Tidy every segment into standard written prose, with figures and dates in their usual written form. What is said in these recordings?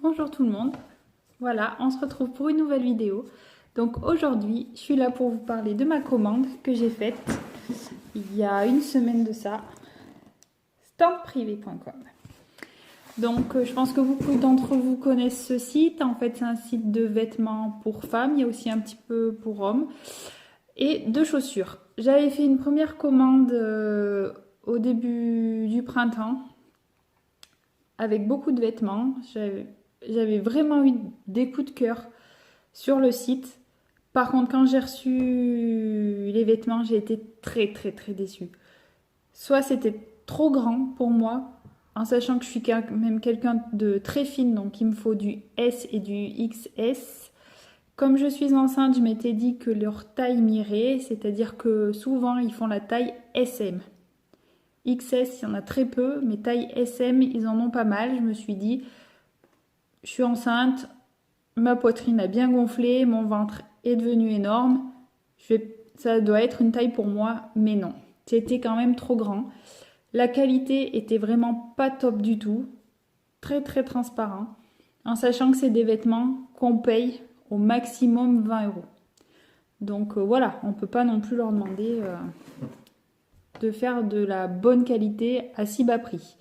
Bonjour tout le monde, voilà, on se retrouve pour une nouvelle vidéo. Donc aujourd'hui, je suis là pour vous parler de ma commande que j'ai faite il y a une semaine de ça, standprivé.com. Donc je pense que beaucoup d'entre vous connaissent ce site. En fait, c'est un site de vêtements pour femmes, il y a aussi un petit peu pour hommes et de chaussures. J'avais fait une première commande au début du printemps avec beaucoup de vêtements. J'avais vraiment eu des coups de cœur sur le site. Par contre, quand j'ai reçu les vêtements, j'ai été très déçue. Soit c'était trop grand pour moi, en sachant que je suis quand même quelqu'un de très fine, donc il me faut du S et du XS. Comme je suis enceinte, je m'étais dit que leur taille m'irait, c'est-à-dire que souvent ils font la taille SM. XS, il y en a très peu, mais taille SM, ils en ont pas mal. Je me suis dit, je suis enceinte, ma poitrine a bien gonflé, mon ventre est devenu énorme. Ça doit être une taille pour moi, mais non. C'était quand même trop grand. La qualité était vraiment pas top du tout. Très transparent. En sachant que c'est des vêtements qu'on paye au maximum 20 €. Donc voilà, on ne peut pas non plus leur demander de faire de la bonne qualité à si bas prix.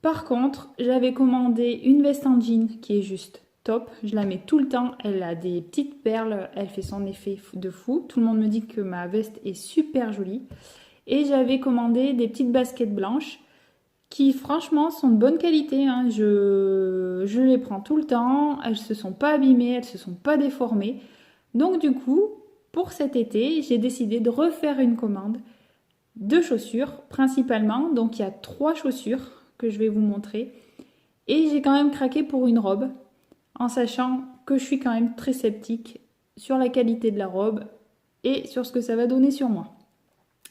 Par contre, j'avais commandé une veste en jean qui est juste top. Je la mets tout le temps. Elle a des petites perles. Elle fait son effet de fou. Tout le monde me dit que ma veste est super jolie. Et j'avais commandé des petites baskets blanches qui franchement sont de bonne qualité. Hein. Je les prends tout le temps. Elles ne se sont pas abîmées. Elles ne se sont pas déformées. Donc du coup, pour cet été, j'ai décidé de refaire une commande de chaussures principalement. Donc il y a 3 chaussures que je vais vous montrer. Et j'ai quand même craqué pour une robe, en sachant que je suis quand même très sceptique sur la qualité de la robe et sur ce que ça va donner sur moi.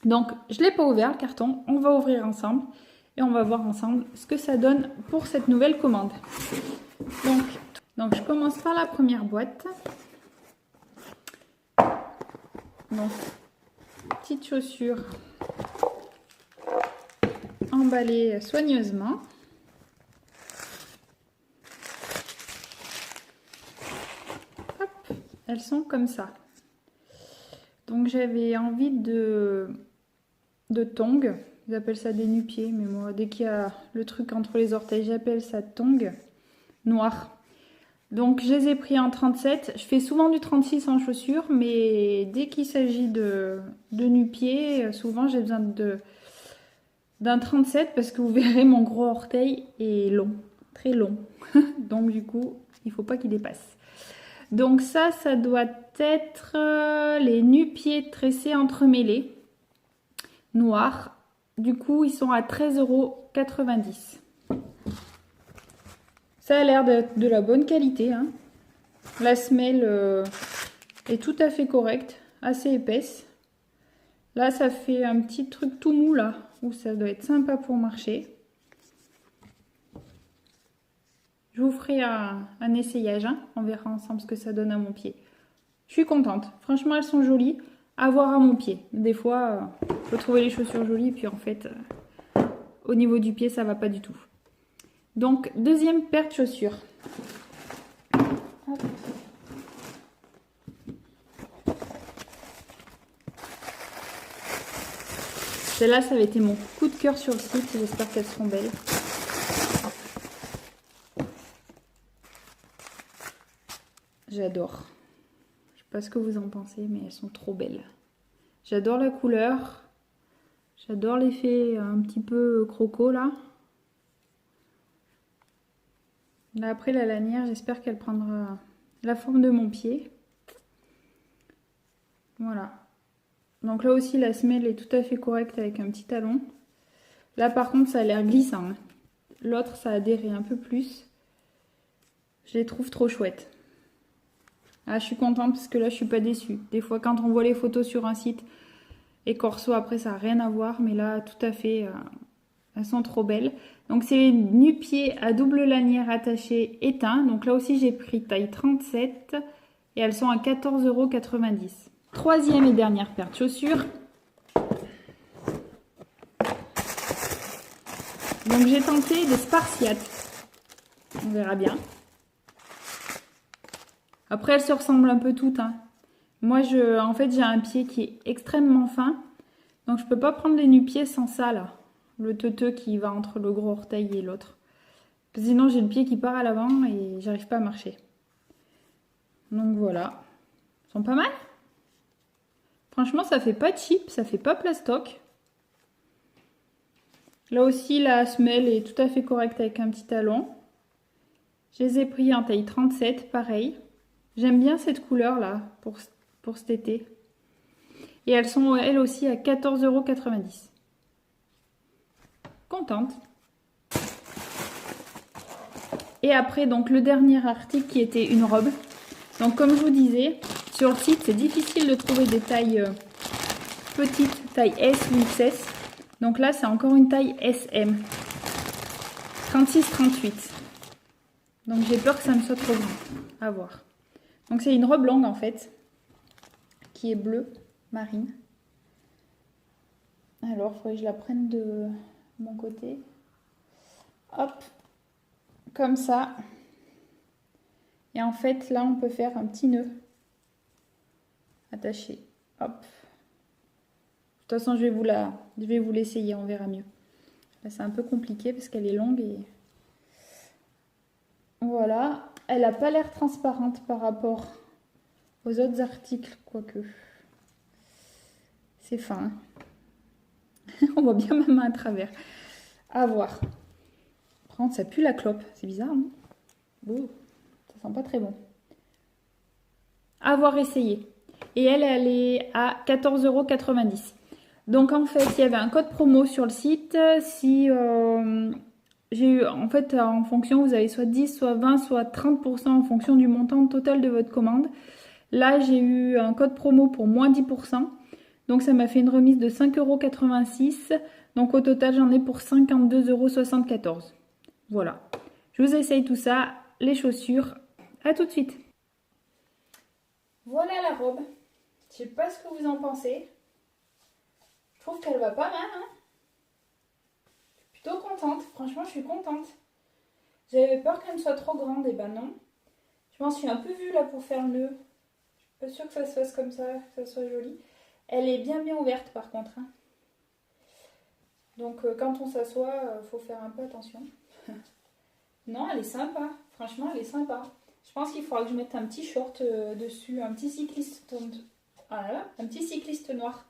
Donc je ne l'ai pas ouvert le carton, on va ouvrir ensemble et on va voir ensemble ce que ça donne pour cette nouvelle commande. Donc je commence par la première boîte. Donc petite chaussure emballée soigneusement. Hop, elles sont comme ça. Donc j'avais envie de tongs. Ils appellent ça des nu-pieds, mais moi dès qu'il y a le truc entre les orteils, j'appelle ça tongs noir. Donc je les ai pris en 37. Je fais souvent du 36 en chaussures, mais dès qu'il s'agit de nu-pieds, souvent j'ai besoin d'un 37 parce que vous verrez mon gros orteil est long, très long. Donc du coup, il ne faut pas qu'il dépasse. Donc ça doit être les nu-pieds tressés entremêlés, noirs. Du coup, ils sont à 13,90 €. Ça a l'air d'être de la bonne qualité. Hein. La semelle est tout à fait correcte, assez épaisse. Là, ça fait un petit truc tout mou là, où ça doit être sympa pour marcher. Je vous ferai un essayage, hein. On verra ensemble ce que ça donne à mon pied. Je suis contente. Franchement, elles sont jolies à voir à mon pied. Des fois, il faut trouver les chaussures jolies, puis en fait, au niveau du pied, ça va pas du tout. Donc, deuxième paire de chaussures. Hop. Celle-là, ça avait été mon coup de cœur sur le site. J'espère qu'elles seront belles. J'adore. Je sais pas ce que vous en pensez, mais elles sont trop belles. J'adore la couleur. J'adore l'effet un petit peu croco là. Là après la lanière, j'espère qu'elle prendra la forme de mon pied. Voilà. Donc là aussi la semelle est tout à fait correcte avec un petit talon. Là par contre ça a l'air glissant. Hein. L'autre ça a adhéré un peu plus. Je les trouve trop chouettes. Ah, je suis contente parce que là, je suis pas déçue. Des fois, quand on voit les photos sur un site et qu'on reçoit après, ça n'a rien à voir. Mais là, tout à fait, elles sont trop belles. Donc, c'est nu-pieds à double lanière attachée éteint. Donc là aussi, j'ai pris taille 37 et elles sont à 14,90 €. Troisième et dernière paire de chaussures. Donc, j'ai tenté des Spartiates. On verra bien. Après, elles se ressemblent un peu toutes, hein. Moi, en fait, j'ai un pied qui est extrêmement fin. Donc, je peux pas prendre les nu-pieds sans ça, là. Le teuteux qui va entre le gros orteil et l'autre. Sinon, j'ai le pied qui part à l'avant et j'arrive pas à marcher. Donc, voilà. Ils sont pas mal. Franchement, ça fait pas cheap, ça fait pas plastoc. Là aussi, la semelle est tout à fait correcte avec un petit talon. Je les ai pris en taille 37, pareil. J'aime bien cette couleur-là pour cet été. Et elles sont, elles aussi, à 14,90 €. Contente. Et après, donc, le dernier article qui était une robe. Donc, comme je vous disais, sur le site, c'est difficile de trouver des tailles petites, taille S ou XS. Donc là, c'est encore une taille SM. 36-38. Donc, j'ai peur que ça me soit trop grand. À voir. Donc, c'est une robe longue, en fait, qui est bleue marine. Alors, il faudrait que je la prenne de mon côté. Hop. Comme ça. Et en fait, là, on peut faire un petit nœud attaché. Hop. De toute façon, je vais vous l'essayer, on verra mieux. Là, c'est un peu compliqué parce qu'elle est longue et... Voilà. Elle n'a pas l'air transparente par rapport aux autres articles, quoique. C'est fin. Hein. On voit bien ma main à travers. À voir. Par contre, ça pue la clope. C'est bizarre, non? Oh, ça sent pas très bon. À voir essayé. Et elle est à 14,90 €. Donc en fait, il y avait un code promo sur le site. Si j'ai eu, en fait, en fonction, vous avez soit 10, soit 20, soit 30% en fonction du montant total de votre commande. Là, j'ai eu un code promo pour moins 10%. Donc ça m'a fait une remise de 5,86 €. Donc au total, j'en ai pour 52,74 €. Voilà. Je vous essaye tout ça, les chaussures. À tout de suite. Voilà la robe. Je sais pas ce que vous en pensez. Je trouve qu'elle va pas mal, hein. Je suis plutôt contente. Franchement, je suis contente. J'avais peur qu'elle ne soit trop grande. Et ben non. Je m'en suis un peu vue là pour faire le nœud. Je suis pas sûre que ça se fasse comme ça, que ça soit joli. Elle est bien ouverte par contre, hein. Donc quand on s'assoit, faut faire un peu attention. Non, elle est sympa. Franchement, elle est sympa. Je pense qu'il faudra que je mette un petit short dessus, un petit cycliste, voilà, un petit cycliste noir.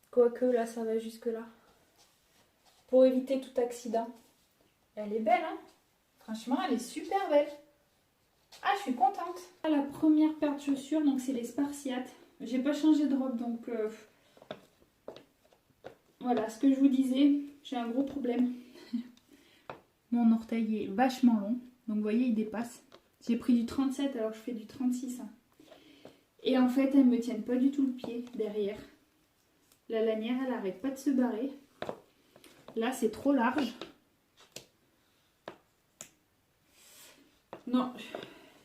Quoique là, ça va jusque là. Pour éviter tout accident. Elle est belle, hein. Franchement, elle est super belle. Ah, je suis contente. La première paire de chaussures, donc c'est les Spartiates. J'ai pas changé de robe, donc voilà, ce que je vous disais, j'ai un gros problème. Mon orteil est vachement long, donc vous voyez, il dépasse. J'ai pris du 37, alors je fais du 36. Hein. Et en fait, elles me tiennent pas du tout le pied derrière. La lanière, elle arrête pas de se barrer. Là, c'est trop large. Non,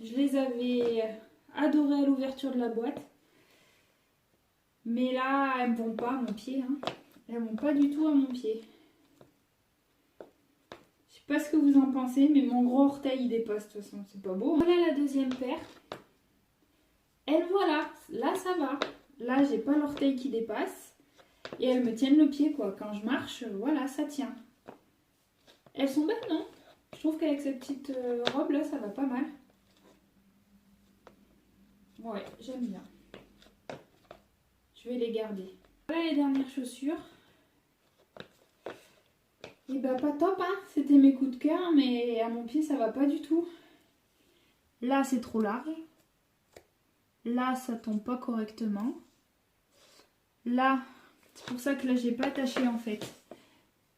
je les avais adorées à l'ouverture de la boîte. Mais là, elles ne vont pas à mon pied. Hein. Elles ne vont pas du tout à mon pied. Je sais pas ce que vous en pensez, mais mon gros orteil, il dépasse de toute façon. C'est pas beau. Hein. Voilà la deuxième paire. Elles, voilà. Là, ça va. Là, j'ai pas l'orteil qui dépasse. Et elles me tiennent le pied, quoi. Quand je marche, voilà, ça tient. Elles sont belles, non? Je trouve qu'avec cette petite robe, là, ça va pas mal. Ouais, j'aime bien. Je vais les garder. Voilà les dernières chaussures. Et bah pas top, hein. C'était mes coups de cœur, mais à mon pied, ça va pas du tout. Là, c'est trop large. Là, ça tombe pas correctement. Là, c'est pour ça que là, j'ai pas attaché en fait.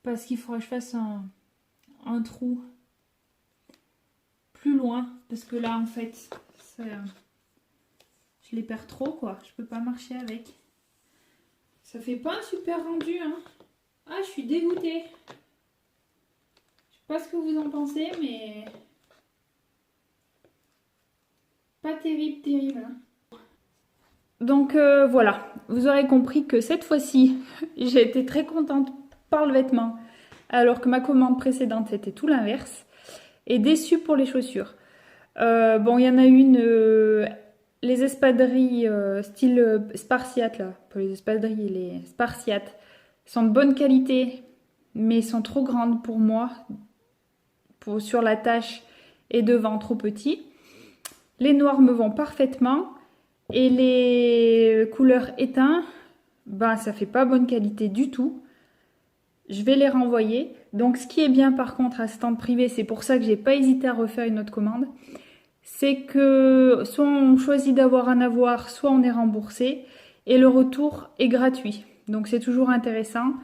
Parce qu'il faudra que je fasse un trou plus loin. Parce que là, en fait, ça, je les perds trop, quoi. Je peux pas marcher avec. Ça fait pas un super rendu, hein. Ah, je suis dégoûtée. Je sais pas ce que vous en pensez, mais... pas terrible, terrible. Hein. Donc voilà, vous aurez compris que cette fois-ci, j'ai été très contente par le vêtement. Alors que ma commande précédente, c'était tout l'inverse. Et déçue pour les chaussures. Bon, il y en a une, les espadrilles style spartiate là, pas les espadrilles, les spartiates, sont de bonne qualité, mais sont trop grandes pour moi, sur la tâche et devant trop petit. Les noirs me vont parfaitement et les couleurs éteints, ben ça fait pas bonne qualité du tout. Je vais les renvoyer. Donc ce qui est bien par contre à stand privé, c'est pour ça que j'ai pas hésité à refaire une autre commande, c'est que soit on choisit d'avoir un avoir, soit on est remboursé et le retour est gratuit. Donc c'est toujours intéressant.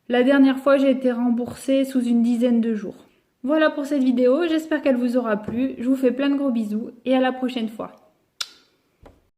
La dernière fois, j'ai été remboursée sous une dizaine de jours. Voilà pour cette vidéo, j'espère qu'elle vous aura plu. Je vous fais plein de gros bisous et à la prochaine fois.